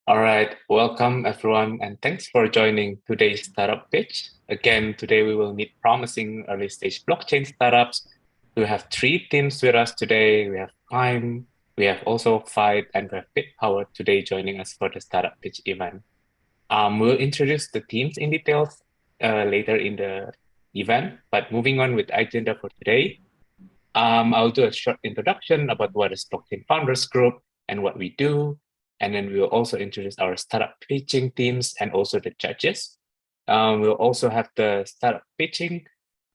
All right, welcome everyone, and thanks for joining today's startup pitch. Again, today we will meet promising early stage blockchain startups. We have three teams with us today. We have Prime, we have also Fyde, and we have BitPower today joining us for the startup pitch event. We'll introduce the teams in details later in the event, but moving on with the agenda for today, I'll do a short introduction about what is Blockchain Founders Group and what we do. And then we will also introduce our startup pitching teams and also the judges. We'll also have the startup pitching,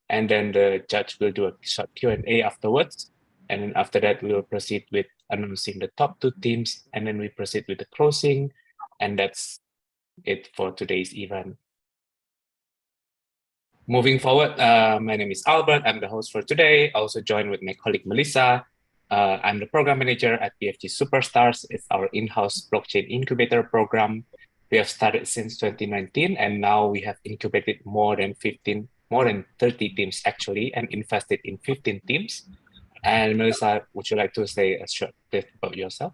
and then the judge will do a short Q&A afterwards. And then after that, we will proceed with announcing the top two teams, and then we proceed with the closing. And that's it for today's event. Moving forward, my name is Albert. I'm the host for today. Also joined with my colleague Melissa. I'm the program manager at BFG Superstars. It's our in-house blockchain incubator program. We have started since 2019, and now we have incubated more than 30 teams actually, and invested in 15 teams. And Melissa, would you like to say a short bit about yourself?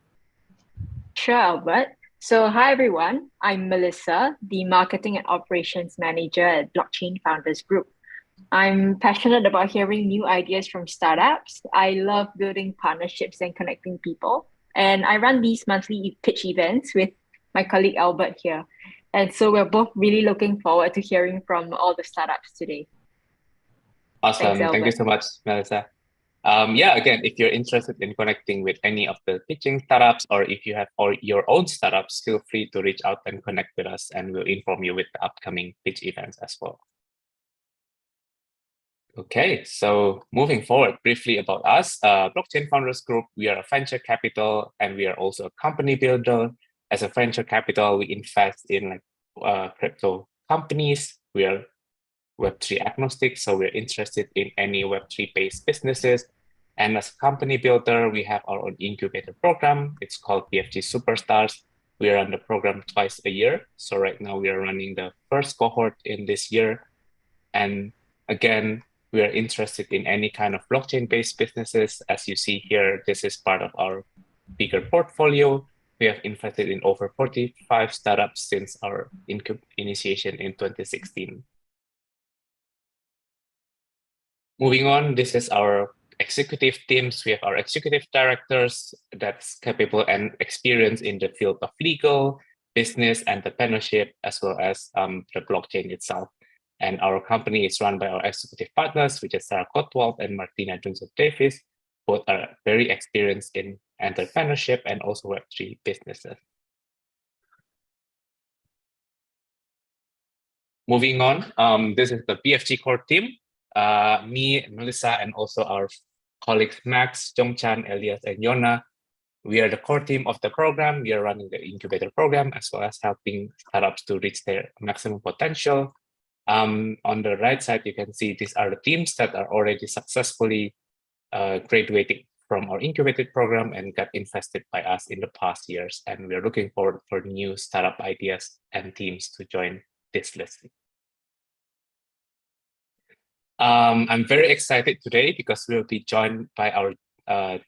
Sure, Albert. So, hi everyone. I'm Melissa, the Marketing and Operations Manager at Blockchain Founders Group. I'm passionate about hearing new ideas from startups. I love building partnerships and connecting people. And I run these monthly pitch events with my colleague Albert here. And so we're both really looking forward to hearing from all the startups today. Awesome. Thanks, Thank you so much, Melissa. Again, if you're interested in connecting with any of the pitching startups, or if you have your own startups, feel free to reach out and connect with us, and we'll inform you with the upcoming pitch events as well. Okay, so moving forward, briefly about us, Blockchain Founders Group, we are a venture capital, and we are also a company builder. As a venture capital, we invest in crypto companies. We are Web3 agnostic, so we're interested in any Web3 based businesses. And as a company builder, we have our own incubator program. It's called BFG Superstars. We run the program twice a year. So right now we are running the first cohort in this year. And again, we are interested in any kind of blockchain based businesses. As you see here, this is part of our bigger portfolio. We have invested in over 45 startups since our initiation in 2016. Moving on, this is our executive teams. We have our executive directors that's capable and experienced in the field of legal, business, entrepreneurship, as well as the blockchain itself. And our company is run by our executive partners, which is Sarah Kotwald and Martina Joseph-Davis. Both are very experienced in entrepreneurship and also Web3 businesses. Moving on, this is the BFG core team. Me, Melissa, and also our colleagues Max, Jongchan, Elias, and Yona. We are the core team of the program. We are running the incubator program as well as helping startups to reach their maximum potential. On the right side, you can see these are the teams that are already successfully graduating from our incubated program and got invested by us in the past years. And we're looking forward for new startup ideas and teams to join this list. I'm very excited today because we'll be joined by our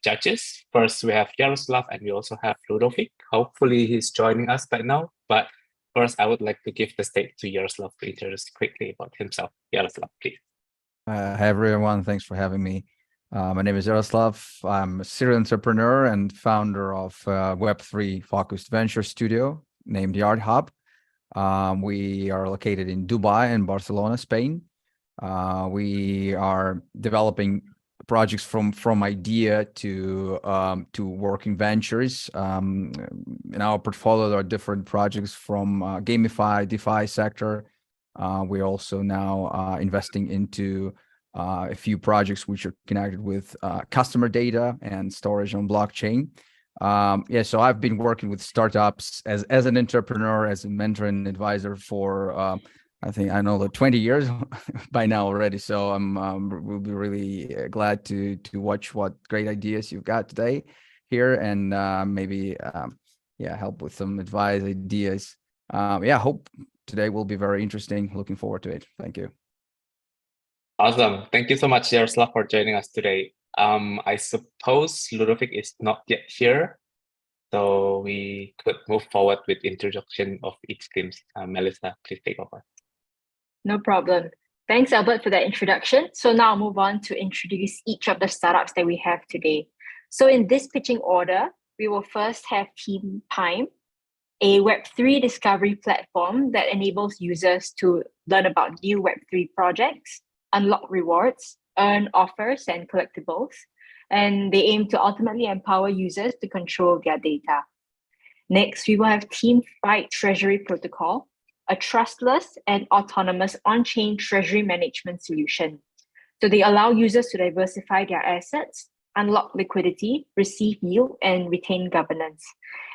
judges. First, we have Yaroslav and we also have Ludovic. Hopefully he's joining us by now. But first, I would like to give the stage to Yaroslav to introduce quickly about himself. Yaroslav, please. Hi, everyone. Thanks for having me. My name is Yaroslav. I'm a serial entrepreneur and founder of Web3 focused venture studio named Yard Hub. We are located in Dubai and Barcelona, Spain. We are developing projects from idea to working ventures. In our portfolio, there are different projects from GameFi, DeFi sector. We're also now investing into a few projects which are connected with customer data and storage on blockchain. So I've been working with startups as an entrepreneur, as a mentor and advisor for I think I know the 20 years by now already. So we'll be really glad to watch what great ideas you've got today here, and maybe help with some advice, ideas. Hope today will be very interesting. Looking forward to it. Thank you. Awesome. Thank you so much, Yaroslav, for joining us today. I suppose Ludovic is not yet here. So we could move forward with introduction of each team. Melissa, please take over. No problem. Thanks, Albert, for that introduction. So now I'll move on to introduce each of the startups that we have today. So in this pitching order, we will first have Team Pime, a Web3 discovery platform that enables users to learn about new Web3 projects, unlock rewards, earn offers and collectibles, and they aim to ultimately empower users to control their data. Next, we will have Team Fyde Treasury Protocol, a trustless and autonomous on-chain treasury management solution. So they allow users to diversify their assets, unlock liquidity, receive yield, and retain governance.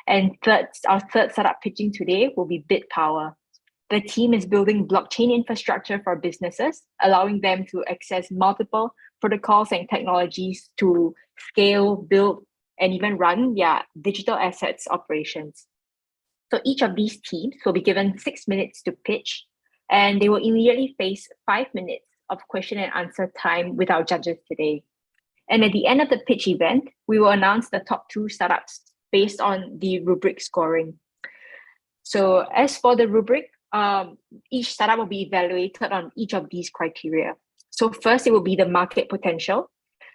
And our third startup pitching today will be BitPower. The team is building blockchain infrastructure for businesses, allowing them to access multiple protocols and technologies to scale, build, and even run their digital assets operations. So each of these teams will be given 6 minutes to pitch, and they will immediately face 5 minutes of question and answer time with our judges today. And at the end of the pitch event, we will announce the top 2 startups based on the rubric scoring. So as for the rubric, each startup will be evaluated on each of these criteria. So first, it will be the market potential.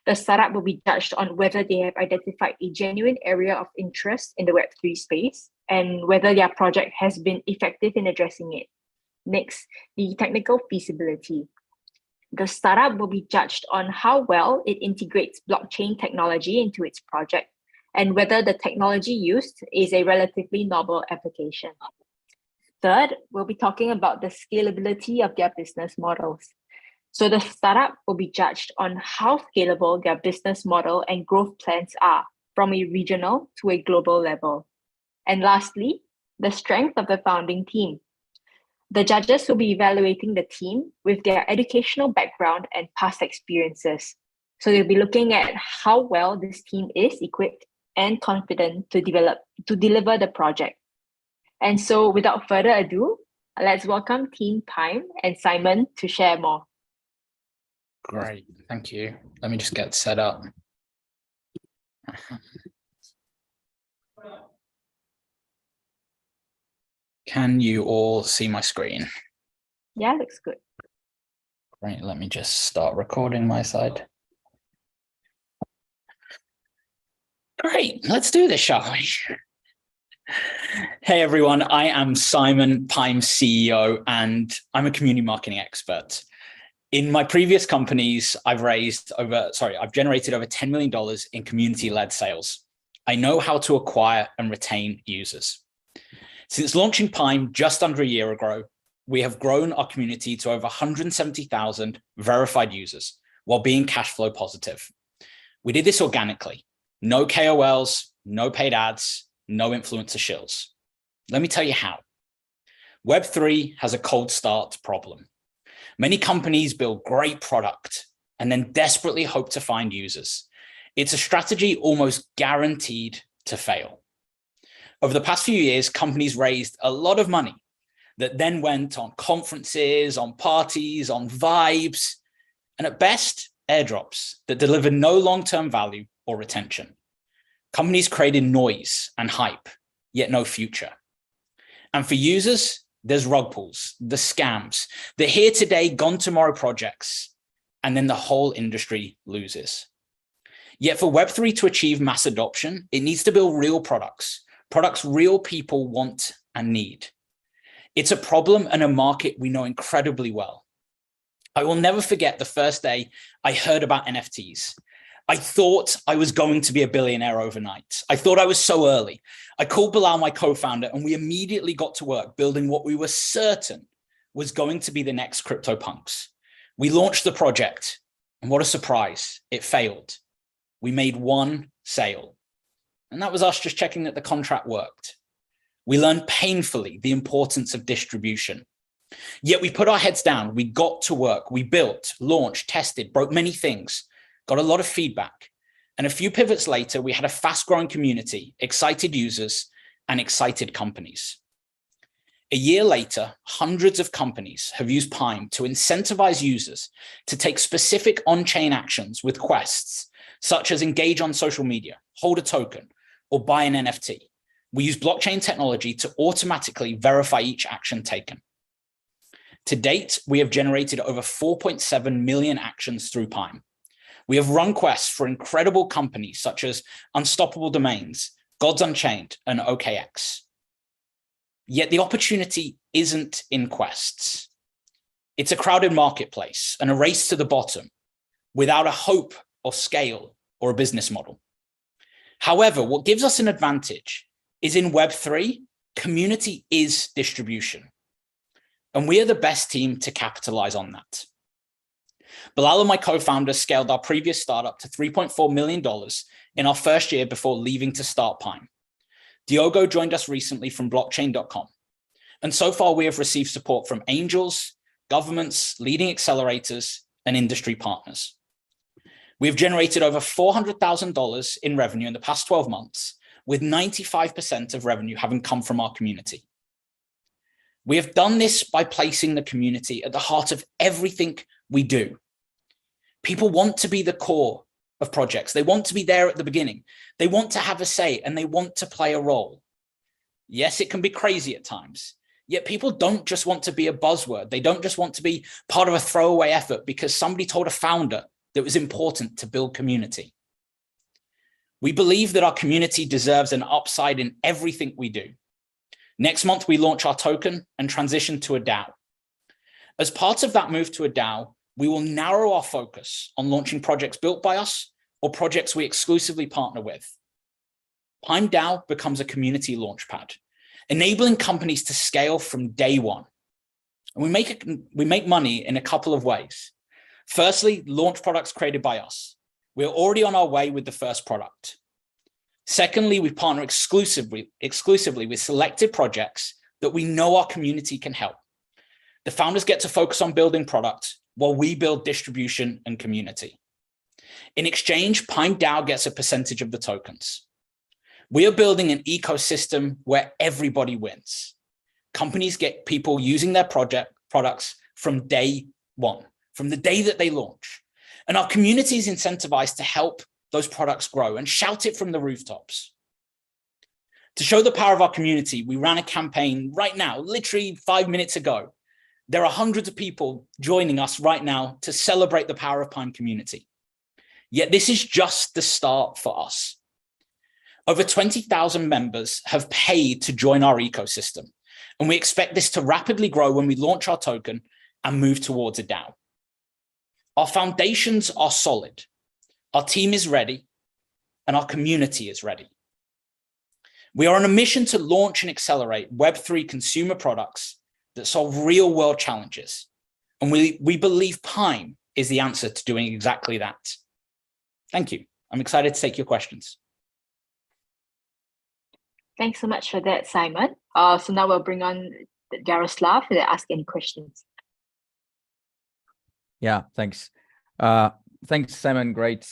The startup will be judged on whether they have identified a genuine area of interest in the Web3 space and whether their project has been effective in addressing it. Next, the technical feasibility. The startup will be judged on how well it integrates blockchain technology into its project and whether the technology used is a relatively novel application. Third, we'll be talking about the scalability of their business models. So the startup will be judged on how scalable their business model and growth plans are from a regional to a global level. And lastly, the strength of the founding team. The judges will be evaluating the team with their educational background and past experiences. So they'll be looking at how well this team is equipped and confident to deliver the project. And so without further ado, let's welcome Team Pime and Simon to share more. Great, thank you. Let me just get set up. Can you all see my screen? Yeah, looks good. Great, let me just start recording my side. Great, let's do this, shall we? Hey everyone, I am Simon, Pime's CEO, and I'm a community marketing expert. In my previous companies, I've generated over $10 million in community-led sales. I know how to acquire and retain users. Since launching Pime just under a year ago, we have grown our community to over 170,000 verified users while being cash flow positive. We did this organically. No KOLs, no paid ads, no influencer shills. Let me tell you how. Web3 has a cold start problem. Many companies build great product and then desperately hope to find users. It's a strategy almost guaranteed to fail. Over the past few years, companies raised a lot of money that then went on conferences, on parties, on vibes, and at best, airdrops that delivered no long-term value or retention. Companies created noise and hype, yet no future. And for users, there's rug pulls, the scams, the here today, gone tomorrow projects, and then the whole industry loses. Yet for Web3 to achieve mass adoption, it needs to build real products real people want and need. It's a problem and a market we know incredibly well. I will never forget the first day I heard about NFTs. I thought I was going to be a billionaire overnight. I thought I was so early. I called Bilal, my co-founder, and we immediately got to work building what we were certain was going to be the next CryptoPunks. We launched the project, and what a surprise, it failed. We made one sale, and that was us just checking that the contract worked. We learned painfully the importance of distribution. Yet we put our heads down, we got to work, we built, launched, tested, broke many things, got a lot of feedback. And a few pivots later, we had a fast-growing community, excited users, and excited companies. A year later, hundreds of companies have used Pime to incentivize users to take specific on-chain actions with quests, such as engage on social media, hold a token, or buy an NFT, We use blockchain technology to automatically verify each action taken. To date, we have generated over 4.7 million actions through Pime. We have run quests for incredible companies such as Unstoppable Domains, Gods Unchained, and OKX. Yet the opportunity isn't in quests. It's a crowded marketplace and a race to the bottom without a hope or scale or a business model. However, what gives us an advantage is in Web3, community is distribution. And we are the best team to capitalize on that. Bilal and my co-founders scaled our previous startup to $3.4 million in our first year before leaving to start Pime. Diogo joined us recently from blockchain.com. And so far we have received support from angels, governments, leading accelerators, and industry partners. We have generated over $400,000 in revenue in the past 12 months, with 95% of revenue having come from our community. We have done this by placing the community at the heart of everything we do. People want to be the core of projects. They want to be there at the beginning. They want to have a say and they want to play a role. Yes, it can be crazy at times. Yet people don't just want to be a buzzword. They don't just want to be part of a throwaway effort because somebody told a founder that it was important to build community. We believe that our community deserves an upside in everything we do. Next month, we launch our token and transition to a DAO. As part of that move to a DAO, we will narrow our focus on launching projects built by us or projects we exclusively partner with. Pime DAO becomes a community launchpad, enabling companies to scale from day one. And we make money in a couple of ways. Firstly, launch products created by us. We're already on our way with the first product. Secondly, we partner exclusively with selected projects that we know our community can help. The founders get to focus on building product while we build distribution and community. In exchange, Pime DAO gets a percentage of the tokens. We are building an ecosystem where everybody wins. Companies get people using their products from day one, from the day that they launch. And our community is incentivized to help those products grow and shout it from the rooftops. To show the power of our community, we ran a campaign right now, literally 5 minutes ago. There are hundreds of people joining us right now to celebrate the power of Pime community. Yet this is just the start for us. Over 20,000 members have paid to join our ecosystem, and we expect this to rapidly grow when we launch our token and move towards a DAO. Our foundations are solid. Our team is ready, and our community is ready. We are on a mission to launch and accelerate Web3 consumer products that solve real-world challenges, and we believe Pime is the answer to doing exactly that. Thank you. I'm excited to take your questions. Thanks so much for that, Simon. So now we'll bring on Jaroslav to ask any questions. Yeah, thanks. Thanks, Simon. Great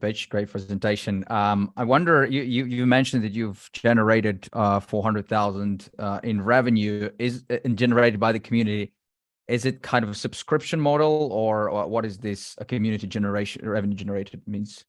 pitch, great presentation. I wonder, you mentioned that you've generated 400,000 in revenue generated by the community. Is it kind of a subscription model, or what is this a community generation revenue generated means?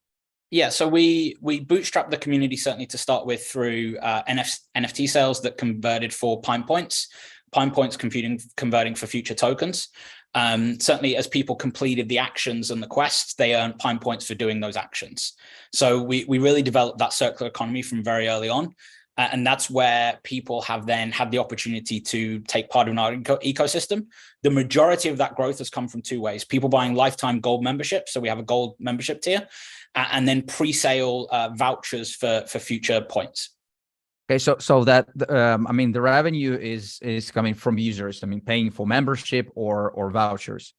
Yeah, so we bootstrapped the community certainly to start with through NFT sales that converted for Pime points converting for future tokens. Certainly as people completed the actions and the quests, they earned Pime points for doing those actions. So we really developed that circular economy from very early on. And that's where people have then had the opportunity to take part in our ecosystem. The majority of that growth has come from two ways: people buying lifetime gold membership. So we have a gold membership tier, and then pre-sale vouchers for future points. Okay, so that I mean, the revenue is coming from users. I mean, paying for membership or vouchers.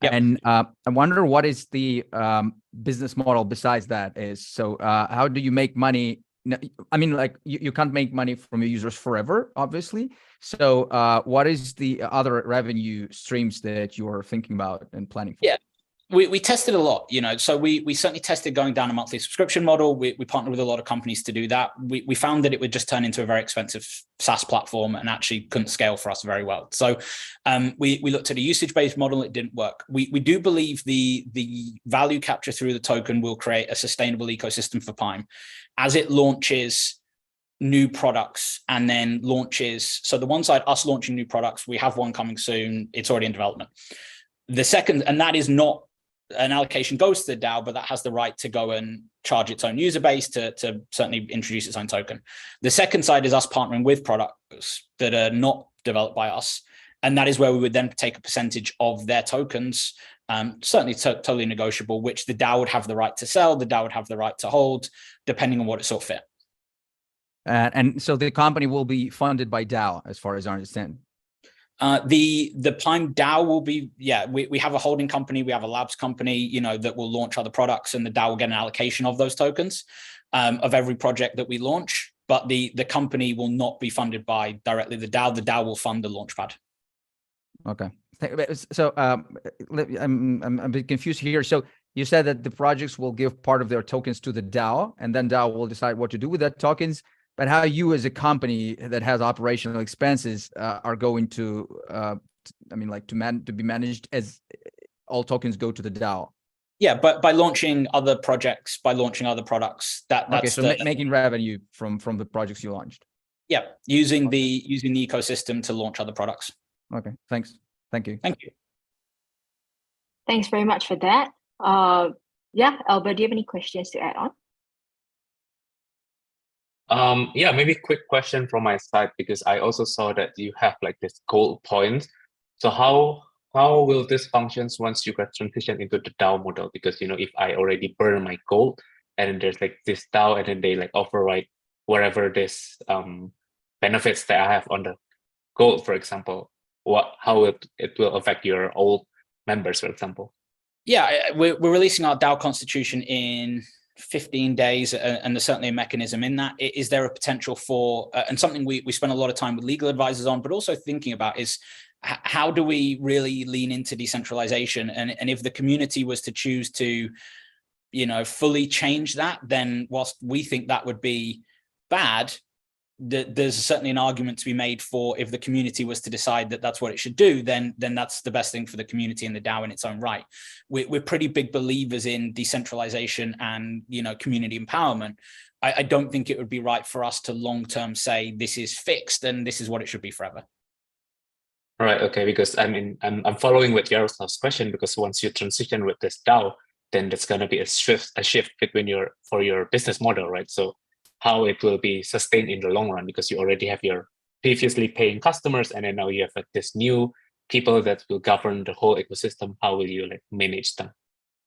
Yep. And I wonder what is the business model besides that is. So how do you make money? I mean, like you can't make money from your users forever, obviously. So what is the other revenue streams that you are thinking about and planning for? Yeah. We tested a lot, so we certainly tested going down a monthly subscription model. We partnered with a lot of companies to do that. We found that it would just turn into a very expensive SaaS platform and actually couldn't scale for us very well. So we looked at a usage-based model. It didn't work. We do believe the value capture through the token will create a sustainable ecosystem for Pime. As it launches, new products and then launches. So the one side, us launching new products, we have one coming soon. It's already in development. The second, and that is not an allocation goes to the DAO, but that has the right to go and charge its own user base to certainly introduce its own token. The second side is us partnering with products that are not developed by us. And that is where we would then take a percentage of their tokens, certainly totally negotiable, which the DAO would have the right to sell, the DAO would have the right to hold, depending on what it saw fit. And so the company will be funded by DAO, as far as I understand. The Pime DAO will be, we have a holding company, we have a labs company, that will launch other products, and the DAO will get an allocation of those tokens of every project that we launch. But the company will not be funded by directly the DAO. The DAO will fund the launchpad. Okay. So I'm a bit confused here. So you said that the projects will give part of their tokens to the DAO, and then DAO will decide what to do with that tokens. But how you, as a company that has operational expenses, are going to, to be managed as all tokens go to the DAO? Yeah, but by launching other projects, by launching other products, that's okay. So making revenue from the projects you launched. Yeah, using the ecosystem to launch other products. Okay, thanks. Thank you. Thank you. Thanks very much for that. Albert, do you have any questions to add on? Yeah, maybe quick question from my side, because I also saw that you have like this gold points. So how will this functions once you get transition into the DAO model? Because if I already burn my gold and then there's like this DAO and then they like override wherever this benefits that I have on the gold, for example, how it will affect your old members, for example? Yeah, we're releasing our DAO constitution in 15 days, and there's certainly a mechanism in that. Is there a potential for, and something we spend a lot of time with legal advisors on, but also thinking about is how do we really lean into decentralization? And if the community was to choose to, fully change that, then whilst we think that would be bad, there's certainly an argument to be made for if the community was to decide that that's what it should do, then that's the best thing for the community and the DAO in its own right. We're pretty big believers in decentralization and community empowerment. I don't think it would be right for us to long-term say this is fixed and this is what it should be forever. Right. Okay. Because I'm following with Yaroslav's question, because once you transition with this DAO, then there's going to be a shift between for your business model, right? So how it will be sustained in the long run, because you already have your previously paying customers, and then now you have like this new people that will govern the whole ecosystem. How will you like manage them?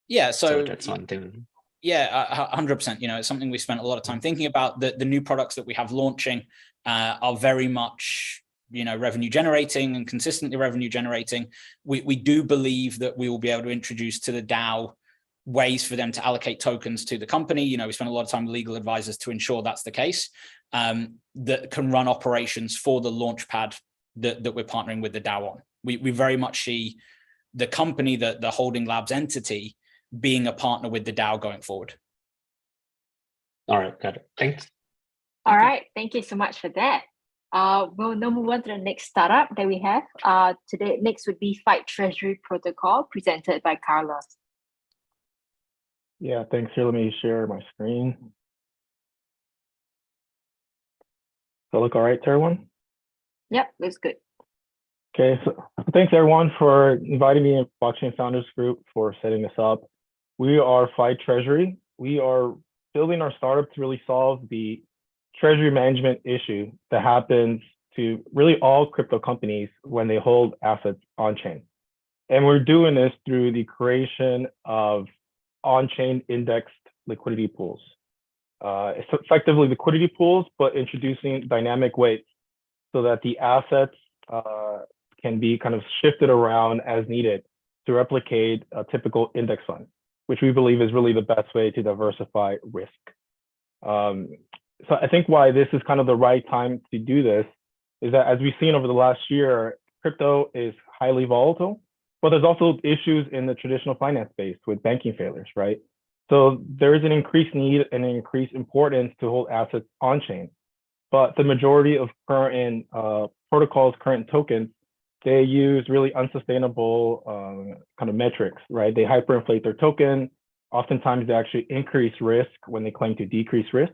Yeah, so that's one thing. Yeah, 100%. It's something we spent a lot of time thinking about. The new products that we have launching are very much revenue generating and consistently revenue generating. We do believe that we will be able to introduce to the DAO ways for them to allocate tokens to the company. We spend a lot of time with legal advisors to ensure that's the case, that can run operations for the launchpad that we're partnering with the DAO on. We very much see the company, the Holding Labs entity, being a partner with the DAO going forward. All right, got it. Thanks. All right, thank you so much for that. We'll now move on to the next startup that we have. Today, next would be Fyde Treasury Protocol, presented by Carlos. Yeah, thanks. Here, let me share my screen. Does that look all right to everyone? Yep, looks good. Okay, so thanks everyone for inviting me in Blockchain Founders Group, for setting this up. We are Fyde Treasury. We are building our startup to really solve the treasury management issue that happens to really all crypto companies when they hold assets on-chain. And we're doing this through the creation of on-chain indexed liquidity pools. It's effectively liquidity pools, but introducing dynamic weights so that the assets can be kind of shifted around as needed to replicate a typical index fund, which we believe is really the best way to diversify risk. So I think why this is kind of the right time to do this is that, as we've seen over the last year, crypto is highly volatile, but there's also issues in the traditional finance space with banking failures, right? So there is an increased need and an increased importance to hold assets on-chain. But the majority of current protocols, current tokens, they use really unsustainable kind of metrics, right? They hyperinflate their token. Oftentimes they actually increase risk when they claim to decrease risk.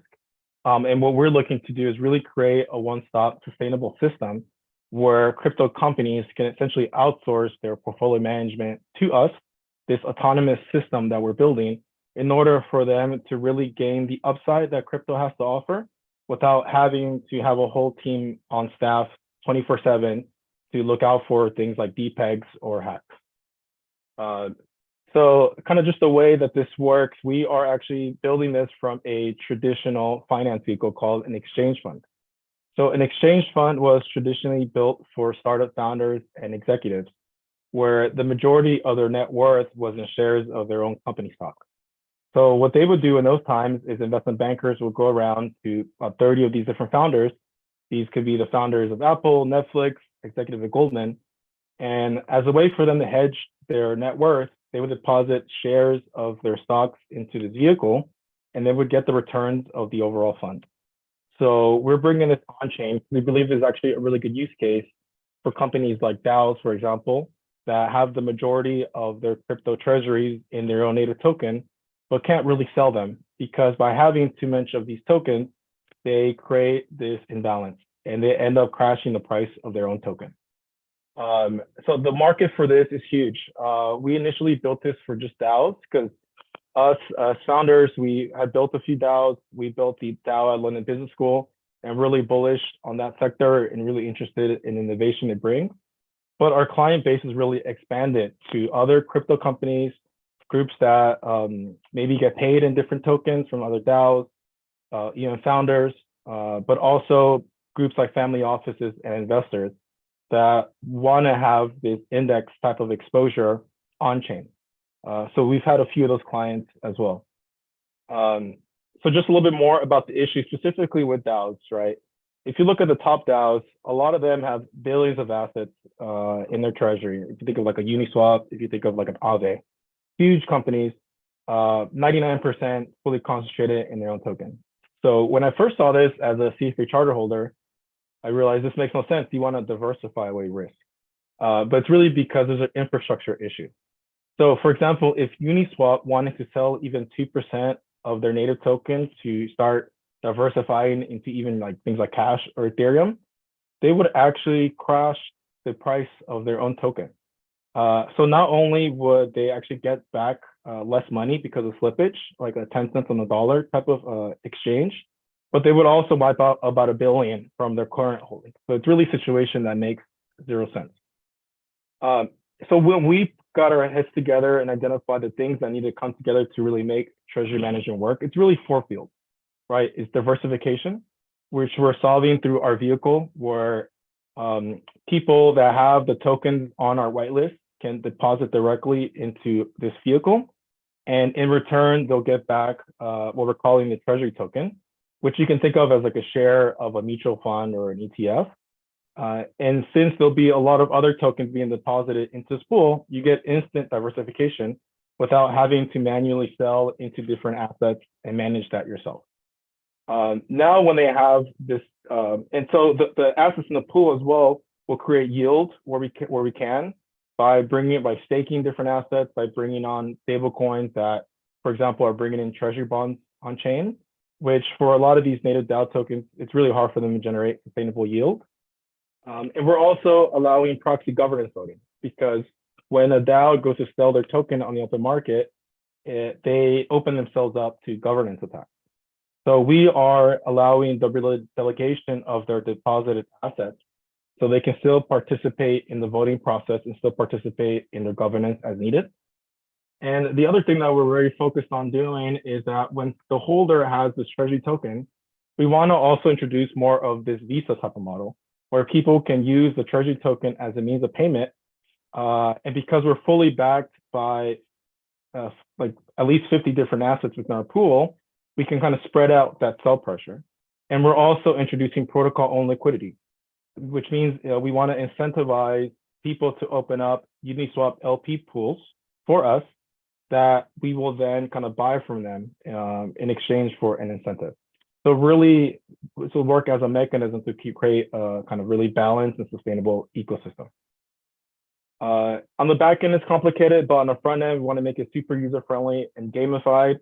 And what we're looking to do is really create a one-stop sustainable system where crypto companies can essentially outsource their portfolio management to us, this autonomous system that we're building, in order for them to really gain the upside that crypto has to offer without having to have a whole team on staff 24/7 to look out for things like depegs or hacks. So kind of just the way that this works, we are actually building this from a traditional finance vehicle called an exchange fund. So an exchange fund was traditionally built for startup founders and executives, where the majority of their net worth was in shares of their own company stock. So what they would do in those times is investment bankers would go around to about 30 of these different founders. These could be the founders of Apple, Netflix, executives at Goldman. And as a way for them to hedge their net worth, they would deposit shares of their stocks into the vehicle, and they would get the returns of the overall fund. So we're bringing this on chain. We believe there's actually a really good use case for companies like DAOs, for example, that have the majority of their crypto treasuries in their own native token, but can't really sell them because by having too much of these tokens, they create this imbalance and they end up crashing the price of their own token. So the market for this is huge. We initially built this for just DAOs because us as founders, we had built a few DAOs. We built the DAO at London Business School and really bullish on that sector and really interested in innovation it brings. But our client base has really expanded to other crypto companies, groups that maybe get paid in different tokens from other DAOs, even founders, but also groups like family offices and investors that want to have this index type of exposure on chain. So we've had a few of those clients as well. So just a little bit more about the issue specifically with DAOs, right? If you look at the top DAOs, a lot of them have billions of assets in their treasury. If you think of like a Uniswap, if you think of like an Aave, huge companies, 99% fully concentrated in their own token. So when I first saw this as a CFA charter holder, I realized this makes no sense. You want to diversify away risk. But it's really because there's an infrastructure issue. So for example, if Uniswap wanted to sell even 2% of their native token to start diversifying into even like things like cash or Ethereum, they would actually crash the price of their own token. So not only would they actually get back less money because of slippage, like a 10 cents on the dollar type of exchange, but they would also wipe out about $1 billion from their current holdings. So it's really a situation that makes zero sense. So when we got our heads together and identified the things that need to come together to really make treasury management work, it's really 4 fields, right? It's diversification, which we're solving through our vehicle, where people that have the tokens on our whitelist can deposit directly into this vehicle. And in return, they'll get back what we're calling the treasury token, which you can think of as like a share of a mutual fund or an ETF. And since there'll be a lot of other tokens being deposited into this pool, you get instant diversification without having to manually sell into different assets and manage that yourself. Now, when they have this, and so the assets in the pool as well will create yield where we can by staking different assets, by bringing on stable coins that, for example, are bringing in treasury bonds on chain, which for a lot of these native DAO tokens, it's really hard for them to generate sustainable yield. And we're also allowing proxy governance voting because when a DAO goes to sell their token on the open market, they open themselves up to governance attacks. So we are allowing the delegation of their deposited assets so they can still participate in the voting process and still participate in their governance as needed. And the other thing that we're very focused on doing is that when the holder has this treasury token, we want to also introduce more of this Visa type of model where people can use the treasury token as a means of payment. And because we're fully backed by like at least 50 different assets within our pool, we can kind of spread out that sell pressure. And we're also introducing protocol-owned liquidity, which means we want to incentivize people to open up Uniswap LP pools for us that we will then kind of buy from them in exchange for an incentive. So really, this will work as a mechanism to create a kind of really balanced and sustainable ecosystem. On the back end, it's complicated, but on the front end, we want to make it super user-friendly and gamified,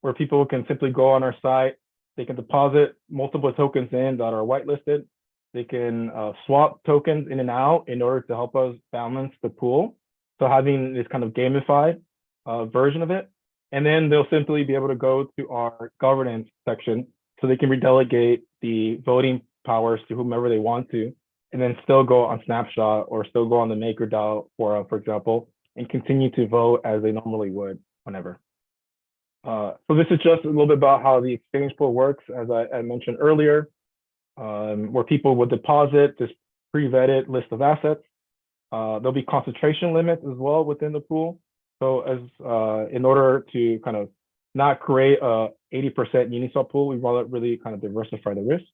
where people can simply go on our site, They can deposit multiple tokens in that are whitelisted. They can swap tokens in and out in order to help us balance the pool. So having this kind of gamified version of it. And then they'll simply be able to go to our governance section so they can redelegate the voting powers to whomever they want to, and then still go on Snapshot or still go on the MakerDAO forum, for example, and continue to vote as they normally would whenever. So this is just a little bit about how the exchange pool works, as I mentioned earlier, where people would deposit this pre-vetted list of assets. There'll be concentration limits as well within the pool. So as in order to kind of not create a 80% Uniswap pool, we want to really kind of diversify the risk.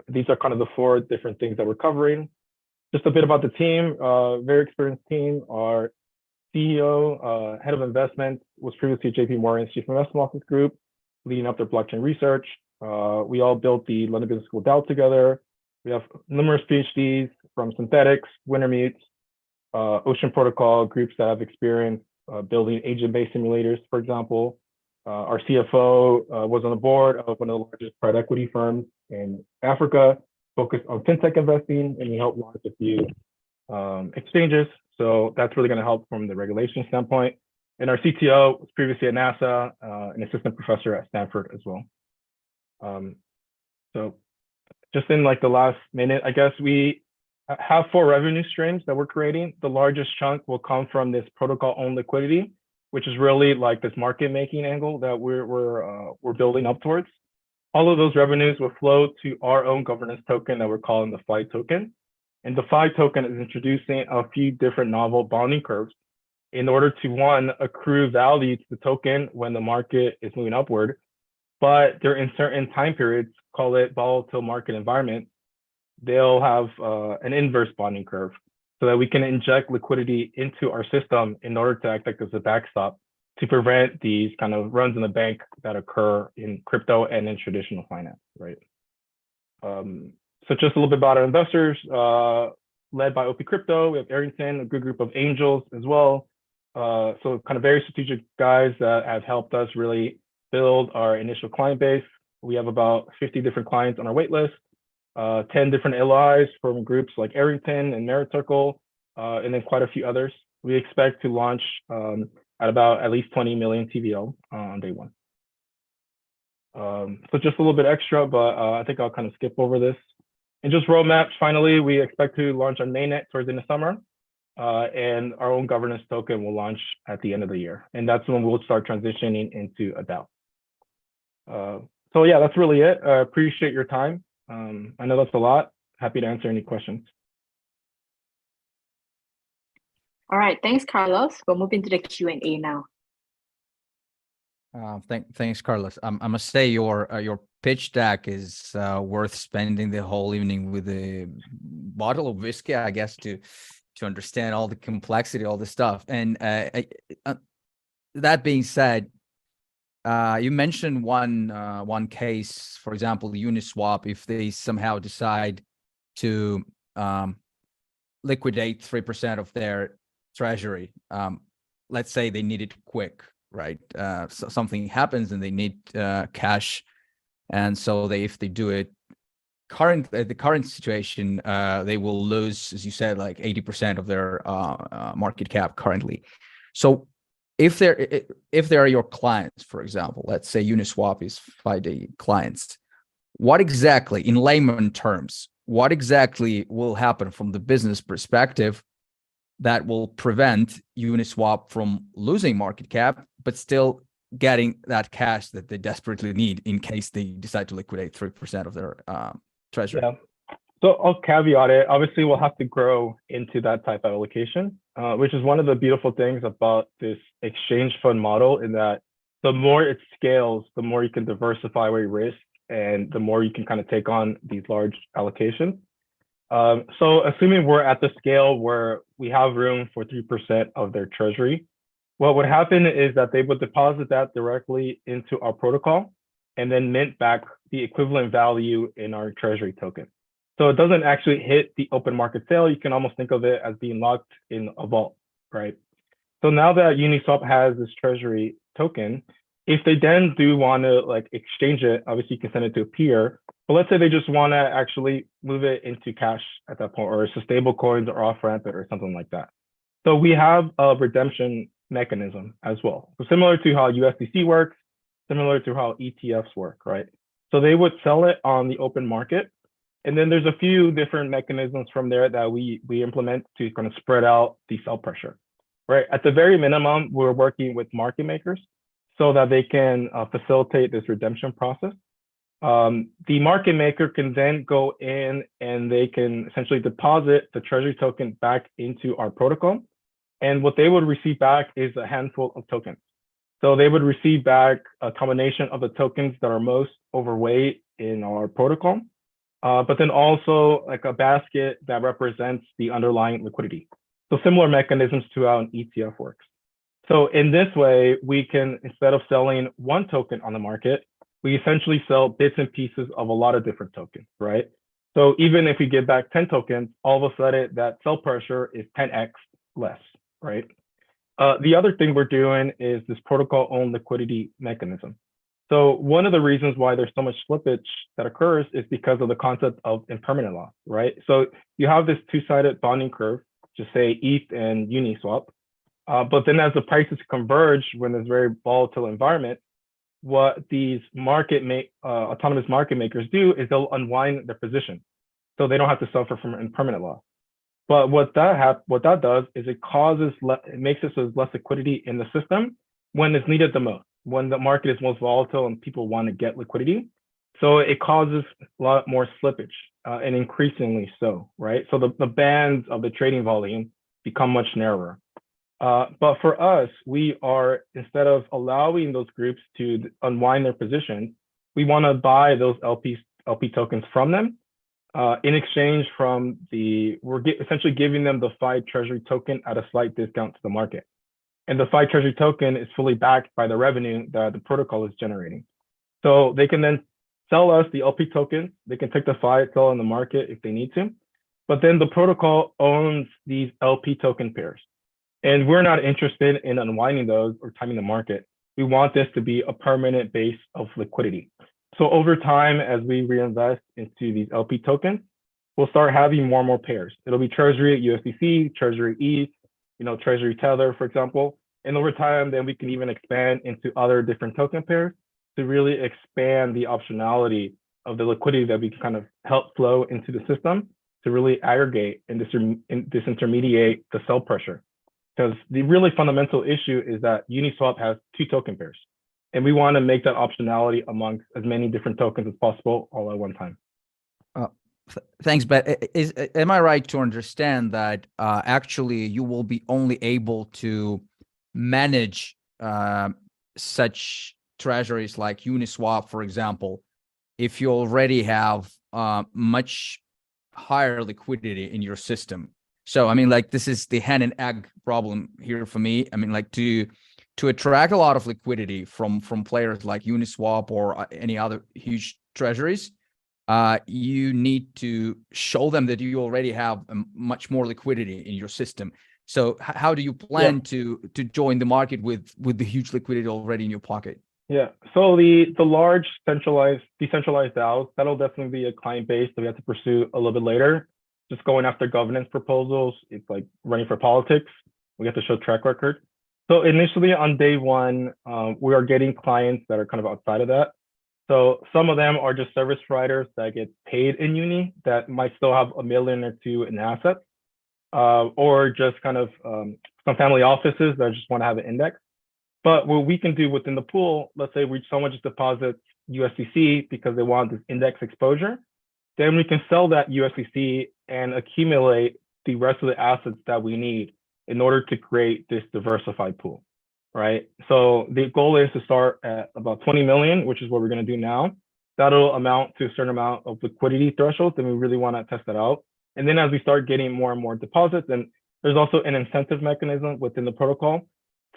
These are kind of the 4 different things that we're covering. Just a bit about the team, very experienced team. Our CEO, head of investment, was previously JP Morgan's Chief Investment Office Group, leading up their blockchain research. We all built the London Business School DAO together. We have numerous PhDs from Synthetics, Wintermute, Ocean Protocol, groups that have experience building agent-based simulators, for example. Our CFO was on the board of one of the largest private equity firms in Africa, focused on fintech investing, and he helped launch a few exchanges. So that's really going to help from the regulation standpoint. And our CTO was previously at NASA, an assistant professor at Stanford as well. So just in like the last minute, I guess we have 4 revenue streams that we're creating. The largest chunk will come from this protocol-owned liquidity, which is really like this market-making angle that we're building up towards. All of those revenues will flow to our own governance token that we're calling the Fyde token. And the Fyde token is introducing a few different novel bonding curves in order to, one, accrue value to the token when the market is moving upward, but they're in certain time periods, call it volatile market environment, they'll have an inverse bonding curve so that we can inject liquidity into our system in order to act like as a backstop to prevent these kind of runs in the bank that occur in crypto and in traditional finance, right? So just a little bit about our investors, led by OP Crypto. We have Arrington, a good group of angels as well. So kind of very strategic guys that have helped us really build our initial client base. We have about 50 different clients on our wait list, 10 different LIs from groups like Arrington and Merit Circle, and then quite a few others. We expect to launch at least 20 million TVL on day 1. So just a little bit extra, but I think I'll kind of skip over this. And just roadmaps, finally, we expect to launch on mainnet towards the end of summer, and our own governance token will launch at the end of the year. And that's when we'll start transitioning into a DAO. So yeah, that's really it. I appreciate your time. I know that's a lot. Happy to answer any questions. All right, thanks, Carlos. We'll move into the Q&A now. Thanks, Carlos. I must say your pitch deck is worth spending the whole evening with a bottle of whiskey, I guess, to understand all the complexity, all the stuff. And that being said, you mentioned one case, for example, Uniswap, if they somehow decide to liquidate 3% of their treasury, let's say they need it quick, right? So something happens and they need cash, and so if they do it the current situation, they will lose, as you said, like 80% of their market cap currently. So if there are your clients, for example, let's say Uniswap is Fyde clients, what exactly, in layman terms, what exactly will happen from the business perspective that will prevent Uniswap from losing market cap, but still getting that cash that they desperately need in case they decide to liquidate 3% of their treasury? Yeah. So I'll caveat it. Obviously, we'll have to grow into that type of allocation, which is one of the beautiful things about this exchange fund model, in that the more it scales, the more you can diversify your risk and the more you can kind of take on these large allocations. So assuming we're at the scale where we have room for 3% of their treasury, what would happen is that they would deposit that directly into our protocol and then mint back the equivalent value in our treasury token. So it doesn't actually hit the open market sale. You can almost think of it as being locked in a vault, right? So now that Uniswap has this treasury token, If they then do want to like exchange it, obviously you can send it to a peer. But let's say they just want to actually move it into cash at that point, or it's stable coins or off ramp it or something like that. So we have a redemption mechanism as well. So similar to how USDC works, similar to how ETFs work, right? So they would sell it on the open market. And then there's a few different mechanisms from there that we implement to kind of spread out the sell pressure, right? At the very minimum, we're working with market makers so that they can facilitate this redemption process. The market maker can then go in and they can essentially deposit the treasury token back into our protocol. And what they would receive back is a handful of tokens. So they would receive back a combination of the tokens that are most overweight in our protocol, but then also like a basket that represents the underlying liquidity. So similar mechanisms to how an ETF works. So in this way, we can, instead of selling one token on the market, we essentially sell bits and pieces of a lot of different tokens, right? So even if we get back 10 tokens, all of a sudden that sell pressure is 10x less, right? The other thing we're doing is this protocol-owned liquidity mechanism. So one of the reasons why there's so much slippage that occurs is because of the concept of impermanent loss, right? So you have this two-sided bonding curve, just say ETH and Uniswap, but then as the prices converge when there's very volatile environment, what these autonomous market makers do is they'll unwind their position, so they don't have to suffer from impermanent loss. But what that does is it makes it so there's less liquidity in the system when it's needed the most, when the market is most volatile and people want to get liquidity. So it causes a lot more slippage, and increasingly so, right? So the bands of the trading volume become much narrower. But for us, we are, instead of allowing those groups to unwind their positions, we want to buy those LP tokens from them. In exchange from we're essentially giving them the Fyde Treasury token at a slight discount to the market. And the Fyde Treasury token is fully backed by the revenue that the protocol is generating. So they can then sell us the LP tokens. They can take the Fyde, sell in the market if they need to. But then the protocol owns these LP token pairs. And we're not interested in unwinding those or timing the market. We want this to be a permanent base of liquidity. So over time, as we reinvest into these LP tokens, we'll start having more and more pairs. It'll be Treasury USDC, Treasury ETH, Treasury Tether, for example. And over time, then we can even expand into other different token pairs to really expand the optionality of the liquidity that we can kind of help flow into the system to really aggregate and disintermediate the sell pressure. Because the really fundamental issue is that Uniswap has 2 token pairs. And we want to make that optionality amongst as many different tokens as possible all at one time. Thanks, but am I right to understand that actually you will be only able to manage such treasuries like Uniswap, for example, if you already have much higher liquidity in your system? So, I mean, like, this is the hen and egg problem here for me. I mean, like, to attract a lot of liquidity from players like Uniswap or any other huge treasuries, you need to show them that you already have much more liquidity in your system. So how do you plan to join the market with the huge liquidity already in your pocket? Yeah, so the large decentralized DAOs, that'll definitely be a client base that we have to pursue a little bit later. Just going after governance proposals, it's like running for politics. We have to show track record. So initially on day one, we are getting clients that are kind of outside of that. So some of them are just service providers that get paid in Uni that might still have $1 million or $2 million in assets, or just kind of some family offices that just want to have an index. But what we can do within the pool, let's say someone just deposits USDC because they want this index exposure, then we can sell that USDC and accumulate the rest of the assets that we need in order to create this diversified pool, right? So the goal is to start at about 20 million, which is what we're going to do now. That'll amount to a certain amount of liquidity thresholds, and we really want to test that out. And then as we start getting more and more deposits, and there's also an incentive mechanism within the protocol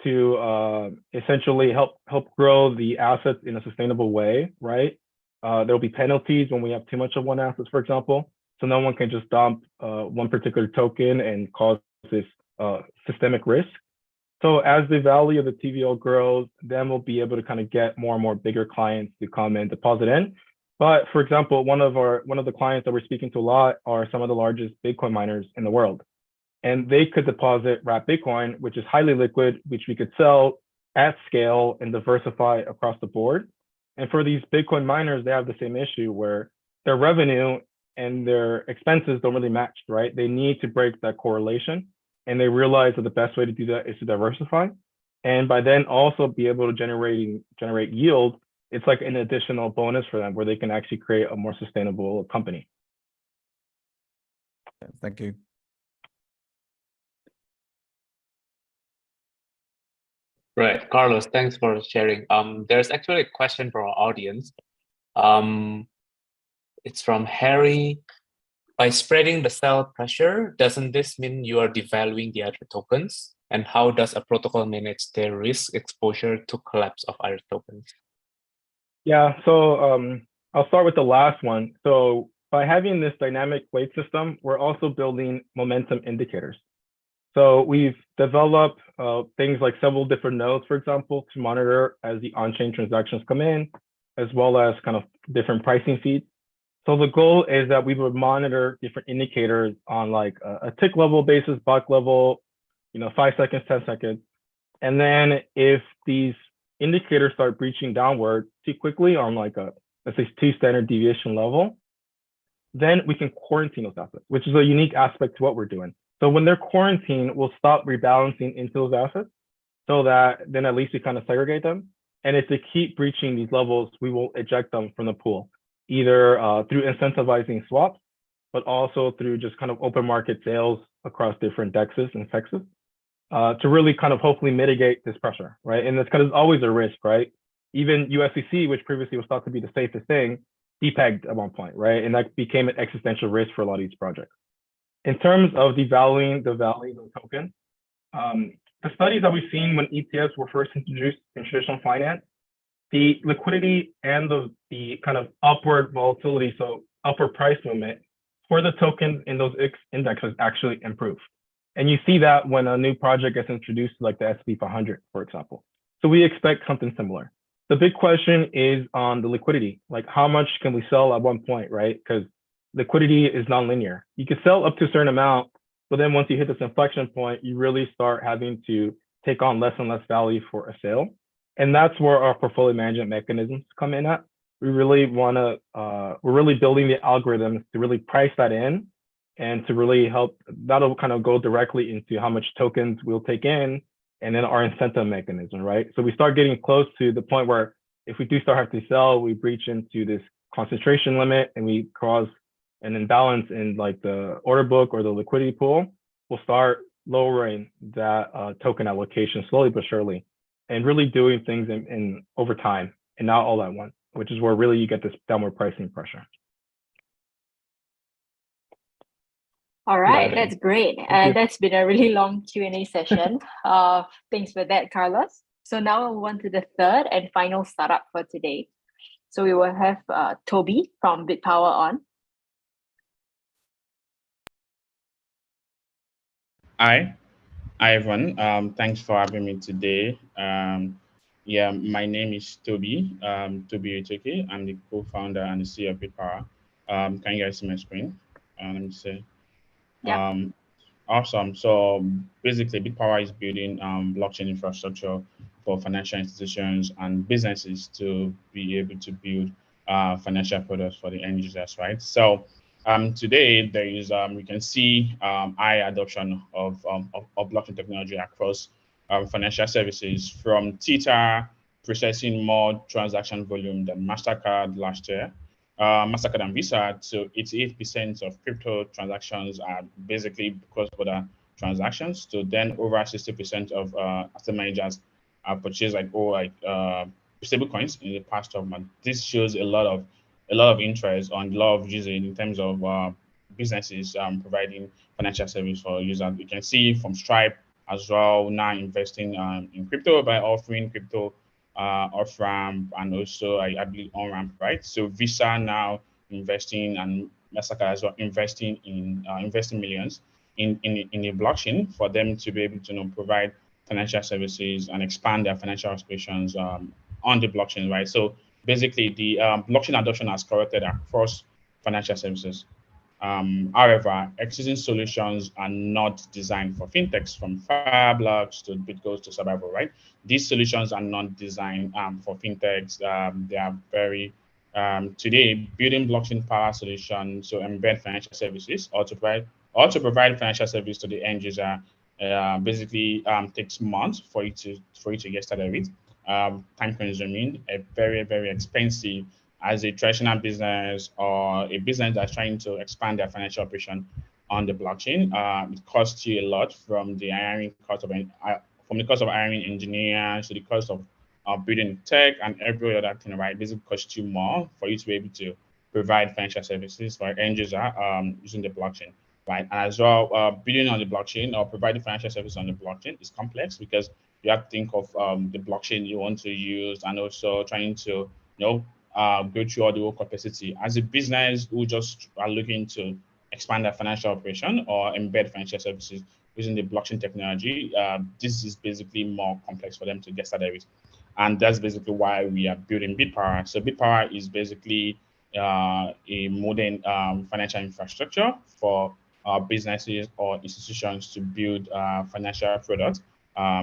to essentially help grow the assets in a sustainable way, right? There'll be penalties when we have too much of one asset, for example. So no one can just dump one particular token and cause this systemic risk. So as the value of the TVL grows, then we'll be able to kind of get more and more bigger clients to come and deposit in. But for example, one of the clients that we're speaking to a lot are some of the largest Bitcoin miners in the world. And they could deposit wrapped Bitcoin, which is highly liquid, which we could sell at scale and diversify across the board. And for these Bitcoin miners, they have the same issue where their revenue and their expenses don't really match, right? They need to break that correlation. And they realize that the best way to do that is to diversify. And by then also be able to generate yield, it's like an additional bonus for them where they can actually create a more sustainable company. Thank you. Right, Carlos, thanks for sharing. There's actually a question for our audience. It's from Harry. By spreading the sell pressure, doesn't this mean you are devaluing the other tokens? And how does a protocol manage their risk exposure to collapse of other tokens? Yeah, so I'll start with the last one. So by having this dynamic weight system, we're also building momentum indicators. So we've developed things like several different nodes, for example, to monitor as the on-chain transactions come in, as well as kind of different pricing feeds. So the goal is that we would monitor different indicators on like a tick level basis, block level, 5 seconds, 10 seconds. And then if these indicators start breaching downward too quickly on like let's say 2 standard deviation level, then we can quarantine those assets, which is a unique aspect to what we're doing. So when they're quarantined, we'll stop rebalancing into those assets so that then at least we kind of segregate them. And if they keep breaching these levels, we will eject them from the pool, either through incentivizing swaps, but also through just kind of open market sales across different DEXs and SEXs to really kind of hopefully mitigate this pressure, right? And it's kind of always a risk, right? Even USDC, which previously was thought to be the safest thing, depegged at one point, right? And that became an existential risk for a lot of these projects. In terms of devaluing the value of the token, the studies that we've seen when ETFs were first introduced in traditional finance, the liquidity and the kind of upward volatility, so upward price movement for the tokens in those indexes actually improve. And you see that when a new project gets introduced, like the S&P 500, for example. So we expect something similar. The big question is on the liquidity, like how much can we sell at one point, right? Because liquidity is nonlinear. You can sell up to a certain amount, but then once you hit this inflection point, you really start having to take on less and less value for a sale. And that's where our portfolio management mechanisms come in at. We really want to, we're really building the algorithms to really price that in and to really help, that'll kind of go directly into how much tokens we'll take in and then our incentive mechanism, right? So we start getting close to the point where if we do start having to sell, we breach into this concentration limit and we cause an imbalance in like the order book or the liquidity pool, we'll start lowering that token allocation slowly but surely, and really doing things in over time and not all at once, which is where really you get this downward pricing pressure. All right, that's great. That's been a really long Q&A session. Thanks for that, Carlos. So now we'll move on to the third and final startup for today. So we will have Toby from BitPower on. Hi everyone. Thanks for having me today. Yeah, my name is Toby. Toby Utoke. I'm the co-founder and the CEO of BitPower. Can you guys see my screen? Let me see. Yeah. Awesome. So basically, BitPower is building blockchain infrastructure for financial institutions and businesses to be able to build financial products for the end users, right? So today there is we can see high adoption of blockchain technology across financial services, from Tether processing more transaction volume than MasterCard last year. MasterCard and Visa, so 88% of crypto transactions are basically cross-border transactions. So then over 60% of asset managers have purchased stable coins in the past 12 months. This shows a lot of interest on a lot of usage in terms of businesses providing financial service for users. You can see from Stripe as well now investing in crypto by offering crypto off-ramp and also I believe on-ramp, right? So Visa now investing and MasterCard as well investing millions in the blockchain for them to be able to provide financial services and expand their financial aspirations on the blockchain, right? So basically, the blockchain adoption has corrected across financial services. However, existing solutions are not designed for fintechs, from Fireblocks to BitGos to Saavedra, right? These solutions are not designed for fintechs. They are very today building blockchain power solutions to embed financial services or to provide financial service to the end user. Basically, takes months for you to get started with. Time consuming, a very expensive as a traditional business or a business that's trying to expand their financial operation on the blockchain. It costs you a lot from the cost of hiring engineers to the cost of building tech and every other thing, right? This will cost you more for you to be able to provide financial services for end user using the blockchain, right? And as well, building on the blockchain or providing financial services on the blockchain is complex because you have to think of the blockchain you want to use and also trying to go through all the whole complexity. As a business who just are looking to expand their financial operation or embed financial services using the blockchain technology, this is basically more complex for them to get started with. And that's basically why we are building BitPower. So BitPower is basically a modern financial infrastructure for businesses or institutions to build financial products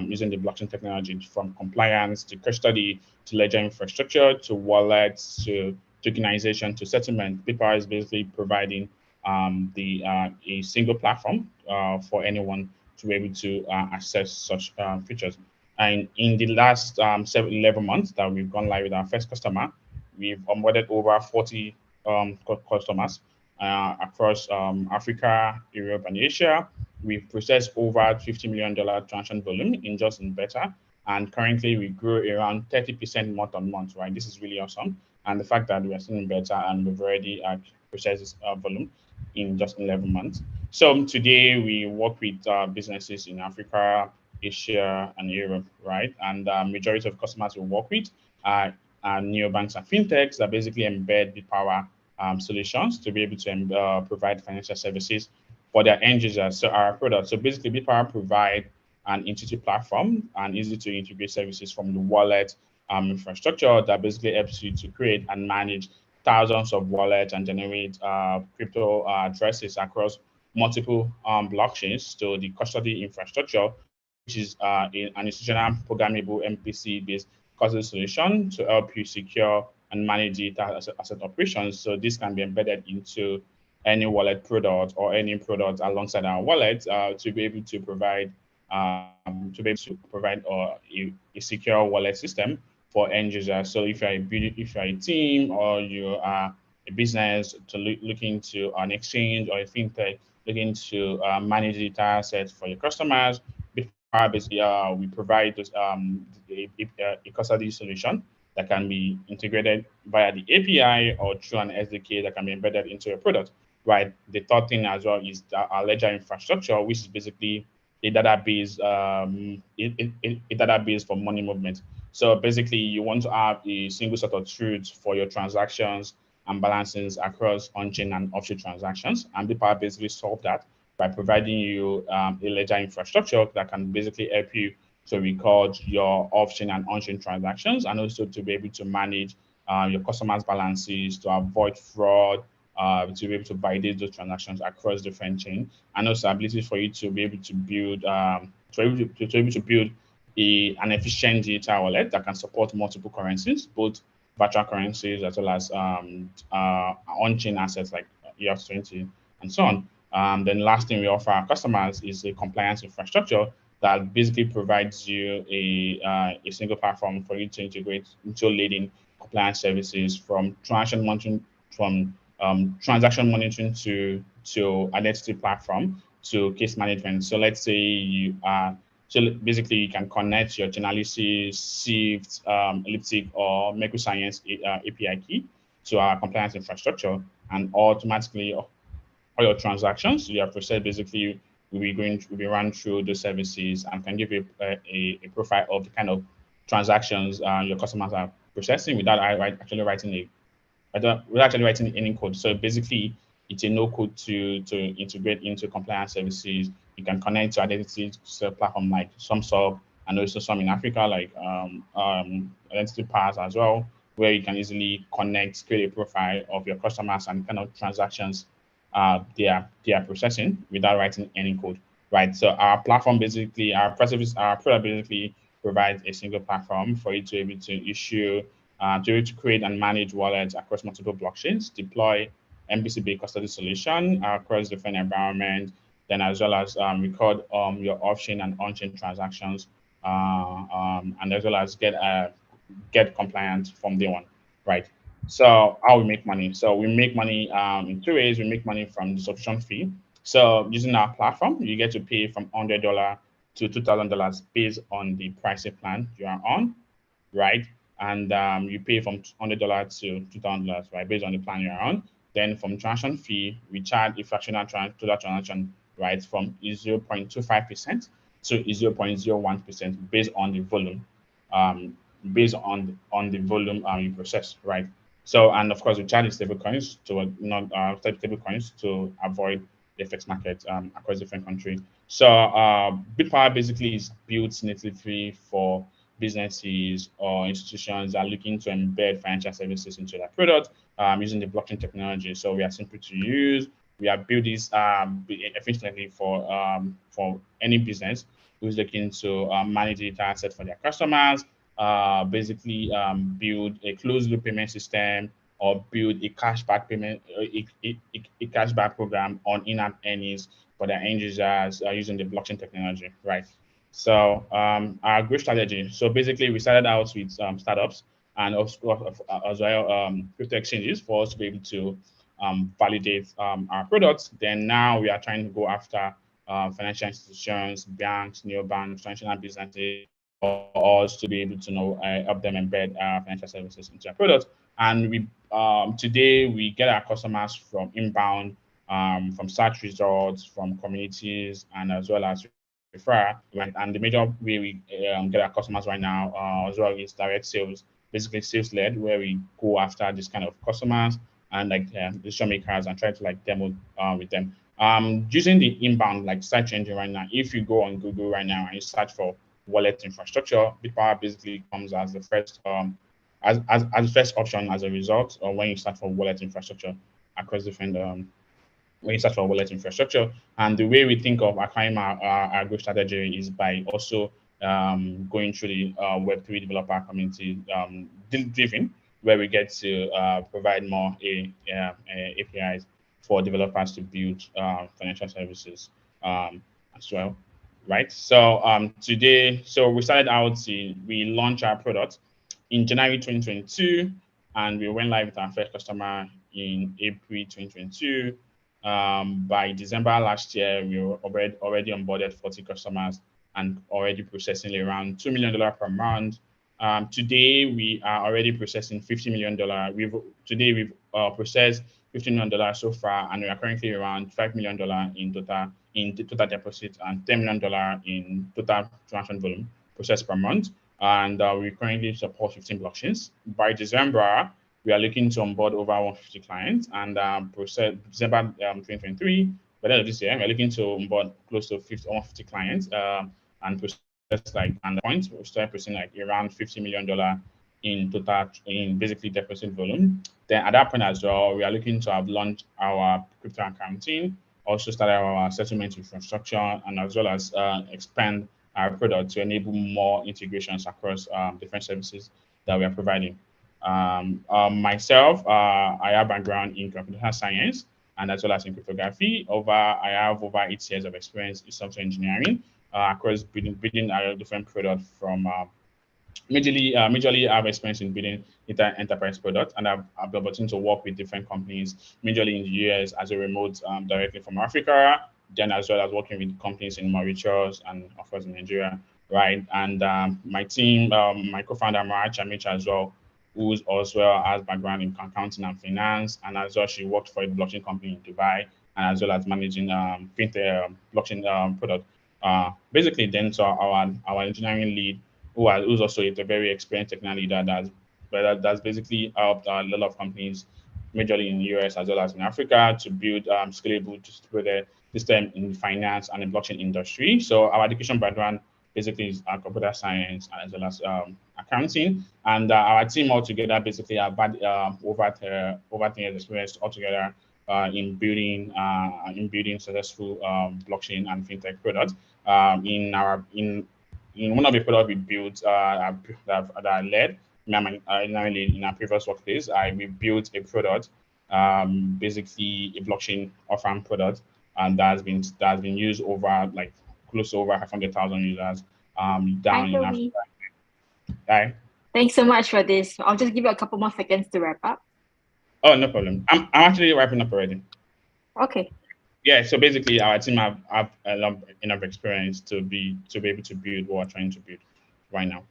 using the blockchain technology, from compliance to custody to ledger infrastructure to wallets to tokenization to settlement. BitPower is basically providing a single platform for anyone to be able to access such features. And in the last 11 months that we've gone live with our first customer, we've onboarded over 40 customers across Africa, Europe, and Asia. We've processed over $50 million transaction volume in beta. And currently we grew around 30% month on month, right? This is really awesome. And the fact that we are still in beta and we've already processed this volume in just 11 months. So today we work with businesses in Africa, Asia, and Europe, right? And majority of customers we work with are neobanks and fintechs that basically embed BitPower solutions to be able to provide financial services for their end users. So our product, so basically BitPower provide an intuitive platform and easy to integrate services from the wallet infrastructure that basically helps you to create and manage thousands of wallets and generate crypto addresses across multiple blockchains to the custody infrastructure, which is an institutional programmable MPC-based custody solution to help you secure and manage data asset operations. So this can be embedded into any wallet product or any product alongside our wallet to be able to provide a secure wallet system for end users. So if you're a team or you are a business looking to an exchange or a fintech looking to manage data assets for your customers, basically we provide those, a custody solution that can be integrated via the API or through an SDK that can be embedded into your product. Right. The third thing as well is our ledger infrastructure, which is basically a database, a database for money movement. So basically, you want to have a single set of truths for your transactions and balances across on-chain and off-chain transactions. And BitPower basically solve that by providing you a ledger infrastructure that can basically help you to record your off-chain and on-chain transactions, and also to be able to manage your customers' balances, to avoid fraud, to be able to validate those transactions across different chains, and also ability for you to be able to build an efficient digital wallet that can support multiple currencies, both virtual currencies as well as on-chain assets like ERC20 and so on. Then last thing we offer our customers is a compliance infrastructure that basically provides you a single platform for you to integrate into leading compliance services, from transaction monitoring to identity platform to case management. So let's say so basically you can connect your Chainalysis, Sift, Elliptic, or Microscience API key to our compliance infrastructure, and automatically all your transactions you have processed basically will be run through the services and can give you a profile of the kind of transactions your customers are processing without actually writing any code. So basically, it's a no-code to integrate into compliance services. You can connect to identity platform like SumSub and also some in Africa, like Identity Pass as well, where you can easily connect, create a profile of your customers and kind of transactions they are processing without writing any code, right? So our platform basically, our product basically provides a single platform for you to be able to issue, to be able to create and manage wallets across multiple blockchains, deploy MBC-based custody solution across different environments, then as well as record your off-chain and on-chain transactions, and as well as get compliant from day one, right? So how we make money? So we make money in two ways. We make money from the subscription fee. So using our platform, you get to pay from $100 to $2,000 based on the pricing plan you are on, right? And you pay from $100 to $2,000, right, based on the plan you're on. Then from transaction fee, we charge a fractional total transaction, right, from 0.25% to 0.01% based on the volume, based on the volume you process, right? So, and of course, we charge stable coins to not stable coins to avoid the FX market across different countries. So, BitPower basically is built natively for businesses or institutions that are looking to embed financial services into their product using the blockchain technology. So we are simple to use. We have built this efficiently for any business who's looking to manage the data asset for their customers, basically build a closed loop payment system or build a cashback payment, a cashback program on in-app earnings for their end users using the blockchain technology, right? So our growth strategy. So basically, we started out with startups and also as well crypto exchanges for us to be able to validate our products. Then now we are trying to go after financial institutions, banks, neobanks, traditional businesses, for us to be able to help them embed financial services into our products. And we today we get our customers from inbound, from search results, from communities, and as well as refer, right? And the major way we get our customers right now as well is direct sales, basically sales led, where we go after this kind of customers and like decision makers and try to like demo with them. Using the inbound like search engine right now, if you go on Google right now and you search for wallet infrastructure, BitPower basically comes as the first as the first option as a result, or when you search for wallet infrastructure across different when you search for wallet infrastructure. And the way we think of acquiring our growth strategy is by also going through the Web3 developer community driven, where we get to provide more APIs for developers to build financial services as well, right? So today, so we started out, we launched our product in January 2022, and we went live with our first customer in April 2022. By December last year, we were already onboarded 40 customers and already processing around $2 million per month. Today, we are already processing $50 million. We've processed $15 million so far, and we are currently around $5 million in total deposit and $10 million in total transaction volume processed per month. And we currently support 15 blockchains. By December, we are looking to onboard over 150 clients, and process December 2023. By the end of this year, we are looking to onboard close to 150 clients and process like and the points. We'll start processing like around $50 million in total in basically deposit volume. Then at that point as well, we are looking to have launched our crypto accounting, also started our settlement infrastructure, and as well as expand our product to enable more integrations across different services that we are providing. Myself, I have background in computer science and as well as in cryptography. I have over 8 years of experience in software engineering across building different products from majorly I have experience in building enterprise products, and I've been able to work with different companies, majorly in the US as a remote directly from Africa, then as well as working with companies in Mauritius and of course in Nigeria, right? And my team, my co-founder Amicha as well, who as well has background in accounting and finance, and as well she worked for a blockchain company in Dubai, and as well as managing fintech blockchain product. Basically, then so our engineering lead, who's also a very experienced technical leader that's basically helped a lot of companies, majorly in the US as well as in Africa, to build scalable distributed system in finance and the blockchain industry. So our education background basically is computer science as well as accounting. And our team altogether basically have had over 10 years experience altogether in building successful blockchain and fintech products. In one of the products we built that I led in our previous workplace, we built a product, basically a blockchain off-ramp product, and that's been used over like close to over 500,000 users down in Africa. Right. Thanks so much for this. I'll just give you a couple more seconds to wrap up. Oh, no problem. I'm actually wrapping up already. Okay. Yeah, so basically our team have enough experience to be able to build what we're trying to build right now.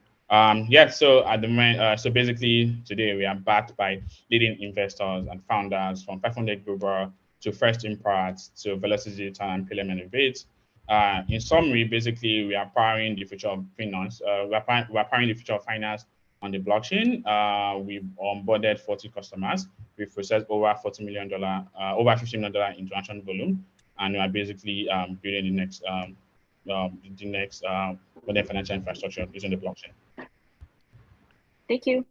Yeah, so at the moment, so basically today we are backed by leading investors and founders from 500 Global to First Impact to Velocity Digital and Pillar Innovate. In summary, basically we are powering the future of finance. We're powering the future of finance on the blockchain. We've onboarded 40 customers. We've processed over $40 million, over $50 million in transaction volume, and we are basically building the next modern financial infrastructure using the blockchain. Thank you.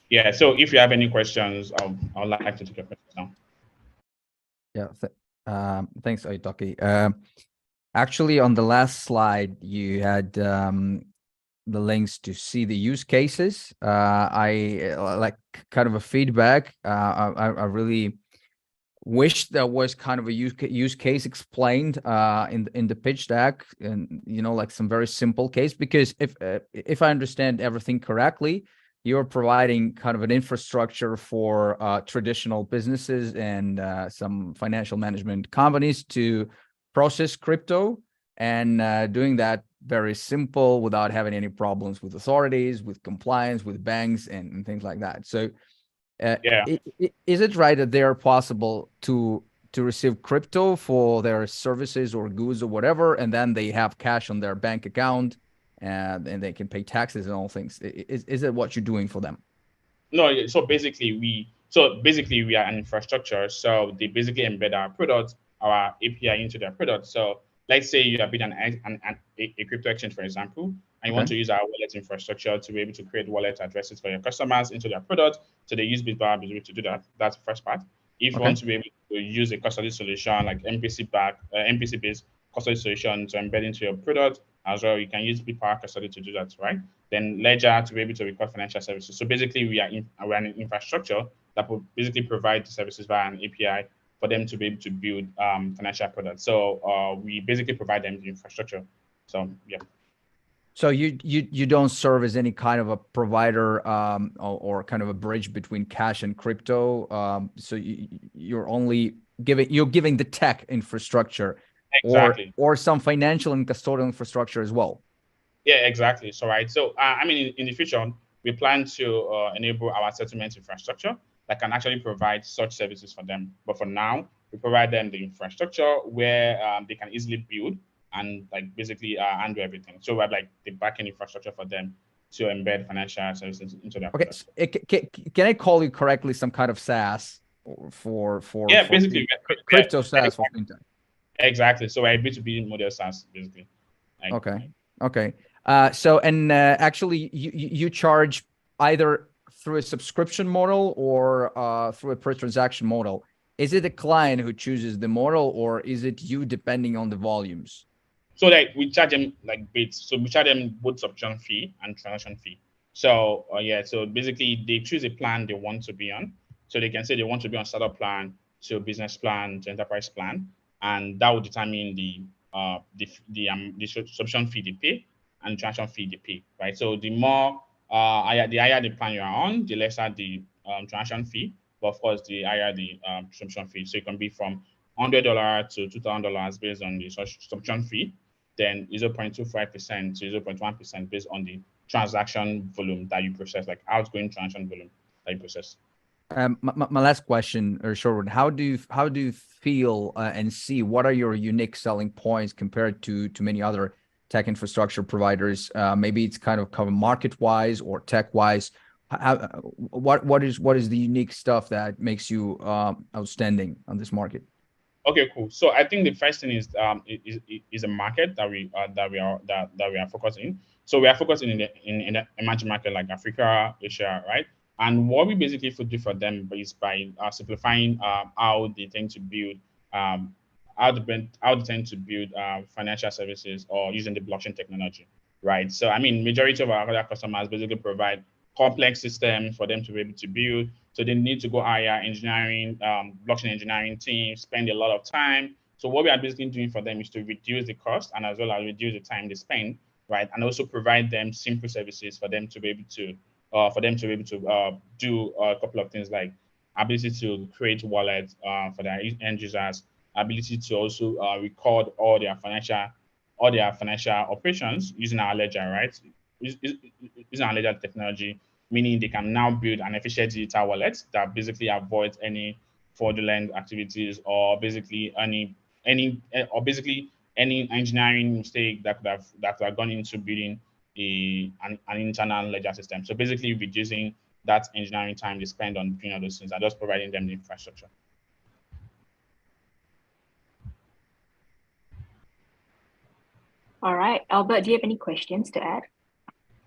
Yeah, so if you have any questions, I'd like to take your questions now. Yeah, thanks, Oitoki. Actually, on the last slide, you had the links to see the use cases. I like kind of a feedback. I really wish there was kind of a use case explained in the pitch deck, and like some very simple case, because if I understand everything correctly, you're providing kind of an infrastructure for traditional businesses and some financial management companies to process crypto, and doing that very simple without having any problems with authorities, with compliance, with banks, and things like that. So is it right that they are possible to receive crypto for their services or goods or whatever, and then they have cash on their bank account, and they can pay taxes and all things? Is it what you're doing for them? No, so basically we are an infrastructure. So they basically embed our product, our API into their product. So let's say you have been a crypto exchange, for example, and you want to use our wallet infrastructure to be able to create wallet addresses for your customers into their product. So they use Bitbar to do that. That's the first part. If you want to be able to use a custody solution like MPC-based custody solution to embed into your product as well, you can use Bitbar custody to do that, right? Then Ledger to be able to record financial services. So basically, we're an infrastructure that will basically provide the services via an API for them to be able to build financial products. So we basically provide them the infrastructure. So yeah. So you don't serve as any kind of a provider or kind of a bridge between cash and crypto. So you're only giving the tech infrastructure, exactly, or some financial and custodial infrastructure as well. Yeah, exactly. So right. So I mean, in the future, we plan to enable our settlement infrastructure that can actually provide such services for them. But for now, we provide them the infrastructure where they can easily build and like basically handle everything. So we're like the backend infrastructure for them to embed financial services into their products. Can I call you correctly some kind of SaaS for basically crypto SaaS for fintech? Exactly. So we're B2B model SaaS basically. Okay. So actually you charge either through a subscription model or through a per transaction model. Is it the client who chooses the model, or is it you depending on the volumes? So like we charge them like bits. So we charge them both subscription fee and transaction fee. So so basically they choose a plan they want to be on. So they can say they want to be on startup plan, to business plan, to enterprise plan, and that will determine the subscription fee they pay and transaction fee they pay, right? So the more the higher the plan you are on, the lesser the transaction fee, but of course the higher the subscription fee. So it can be from $100 to $2,000 based on the subscription fee, then 0.25% to 0.1% based on the transaction volume that you process, like outgoing transaction volume that you process. My last question, or short one, how do you feel and see what are your unique selling points compared to many other tech infrastructure providers? Maybe it's kind of market wise or tech wise. what is the unique stuff that makes you outstanding on this market? Okay, cool. So I think the first thing is a market that we are focusing. So we are focusing in the emerging market like Africa, Asia, right? And what we basically do for them is by simplifying how they tend to build financial services or using the blockchain technology, right? So I mean, majority of our other customers basically provide complex systems for them to be able to build. So they need to go hire engineering, blockchain engineering team, spend a lot of time. So what we are basically doing for them is to reduce the cost and as well as reduce the time they spend, right? And also provide them simple services for them to be able to do a couple of things like ability to create wallets for their end users, ability to also record all their financial operations using our ledger, right? Using our ledger technology, meaning they can now build an efficient digital wallet that basically avoids any fraudulent activities or basically any engineering mistake that could have gone into building an internal ledger system. So basically reducing that engineering time they spend on doing all those things and just providing them the infrastructure. All right, Albert, do you have any questions to add?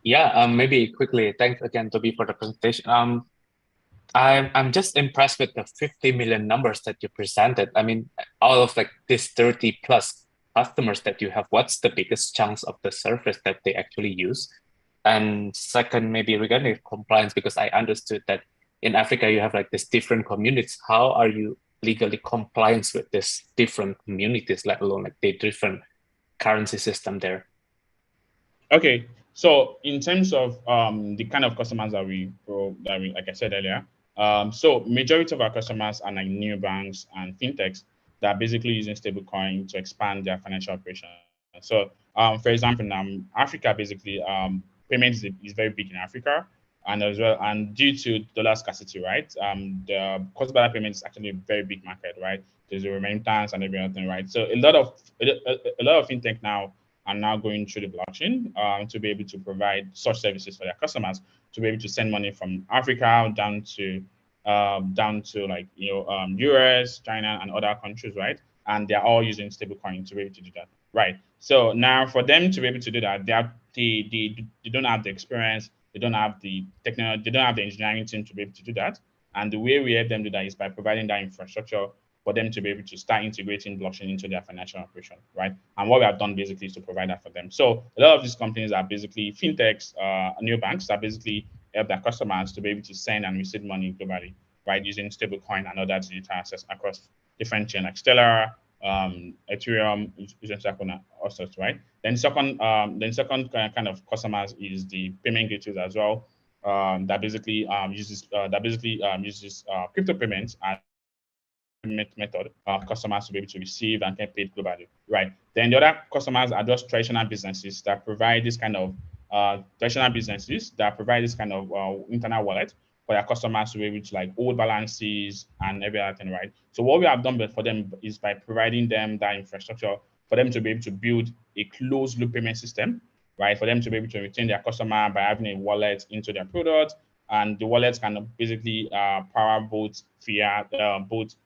Yeah, maybe quickly. Thanks again, Toby, for the presentation. I'm just impressed with the 50 million numbers that you presented. I mean, out of like this 30 plus customers that you have, what's the biggest chunks of the service that they actually use? And second, maybe regarding compliance, because I understood that in Africa you have like these different communities. How are you legally compliant with these different communities, let alone like the different currency system there? Okay, so in terms of the kind of customers that we like I said earlier, so majority of our customers are like new banks and fintechs that are basically using stablecoin to expand their financial operations. So for example, Africa basically payments is very big in Africa, and as well, and due to dollar scarcity, right? The cross-border payments is actually a very big market, right? There's the remittance and everything, right? So a lot of fintech now are now going through the blockchain to be able to provide such services for their customers, to be able to send money from Africa down to like US, China, and other countries, right? And they're all using stablecoin to be able to do that, right? So now for them to be able to do that, they don't have the experience, they don't have the technology, they don't have the engineering team to be able to do that. And the way we help them do that is by providing that infrastructure for them to be able to start integrating blockchain into their financial operation, right? And what we have done basically is to provide that for them. So a lot of these companies are basically fintechs, new banks that basically help their customers to be able to send and receive money globally, right? Using stablecoin and other digital assets across different chains like Stellar, Ethereum, using Sakuna, all sorts, right? Then second kind of customers is the payment gateways as well, that basically uses crypto payments and method customers to be able to receive and get paid globally, right? Then the other customers are just traditional businesses that provide this kind of internal wallet for their customers to be able to like hold balances and everything, right? So what we have done for them is by providing them that infrastructure for them to be able to build a closed loop payment system, right? For them to be able to retain their customer by having a wallet into their product, and the wallets can basically power both fiat, both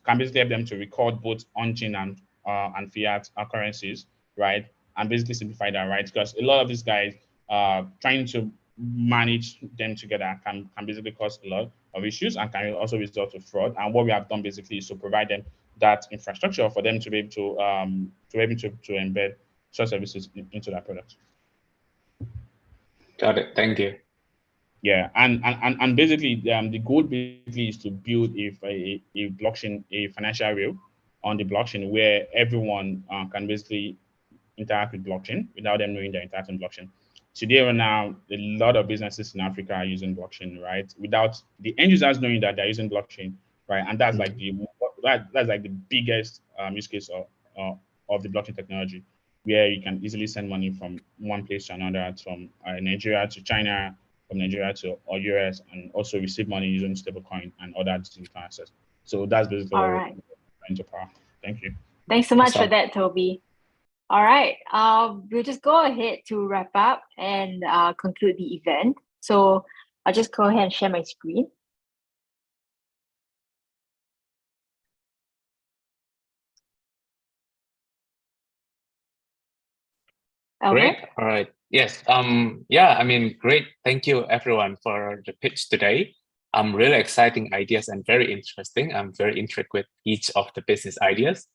can basically help them to record both on-chain and fiat currencies, right? And basically simplify that, right? Because a lot of these guys trying to manage them together can basically cause a lot of issues and can also result to fraud. And what we have done basically is to provide them that infrastructure for them to be able to embed such services into their product. Got it. Thank you. Yeah, and basically the goal basically is to build a blockchain, a financial rail on the blockchain where everyone can basically interact with blockchain without them knowing they're interacting with blockchain. Today right now, a lot of businesses in Africa are using blockchain, right? Without the end users knowing that they're using blockchain, right? And that's like that's like the biggest use case of the blockchain technology, where you can easily send money from one place to another, from Nigeria to China, from Nigeria to US, and also receive money using stablecoin and other digital assets. So that's basically All what right. we're trying to power. Thank you. Thanks so much Awesome. for that, Toby. All right, we'll just go ahead to wrap up and conclude the event. So I'll just go ahead and share my screen. Great. All right. Yes. Yeah, I mean, great. Thank you everyone for the pitch today. Really exciting ideas and very interesting. I'm very intrigued with each of the business ideas.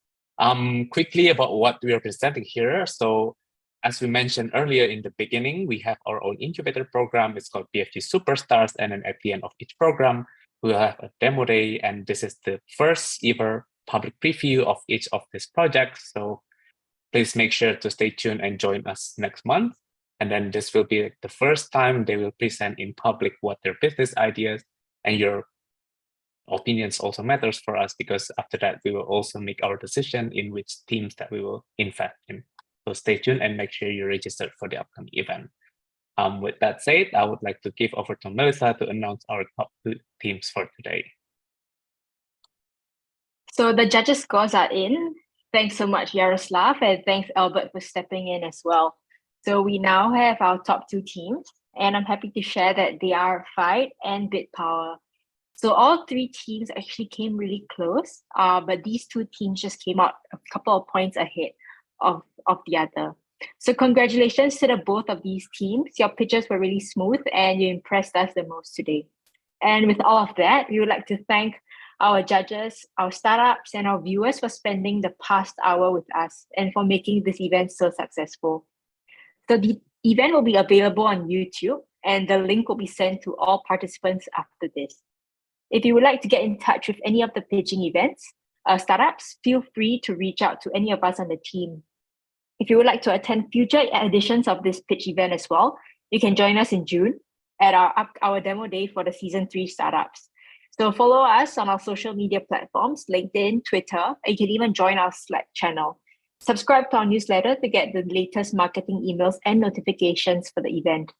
Quickly about what we are presenting here. So as we mentioned earlier in the beginning, we have our own incubator program. It's called BFG Superstars. And then at the end of each program, we'll have a demo day. And this is the first ever public preview of each of these projects. So please make sure to stay tuned and join us next month. And then this will be the first time they will present in public what their business ideas, and your opinions also matters for us, because after that, we will also make our decision in which teams that we will invest in. So stay tuned and make sure you're registered for the upcoming event. With that said, I would like to give over to Melissa to announce our top 2 teams for today. So the judges' scores are in. Thanks so much, Yaroslav, and thanks, Albert, for stepping in as well. So we now have our top 2 teams, and I'm happy to share that they are Fyde and BitPower. So all 3 teams actually came really close, but these 2 teams just came out a couple of points ahead of the other. So congratulations to the both of these teams. Your pitches were really smooth and you impressed us the most today. And with all of that, we would like to thank our judges, our startups, and our viewers for spending the past hour with us and for making this event so successful. So the event will be available on YouTube, and the link will be sent to all participants after this. If you would like to get in touch with any of the pitching events, startups, feel free to reach out to any of us on the team. If you would like to attend future editions of this pitch event as well, you can join us in June at our demo day for the Season 3 startups. So follow us on our social media platforms, LinkedIn, Twitter, and you can even join our Slack channel. Subscribe to our newsletter to get the latest marketing emails and notifications for the event.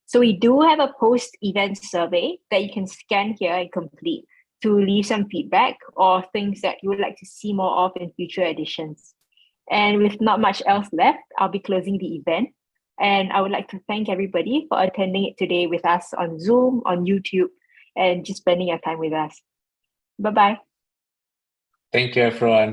So we do have a post-event survey that you can scan here and complete to leave some feedback or things that you would like to see more of in future editions. And with not much else left, I'll be closing the event. And I would like to thank everybody for attending it today with us on Zoom, on YouTube, and just spending your time with us. Bye-bye. Thank you, everyone.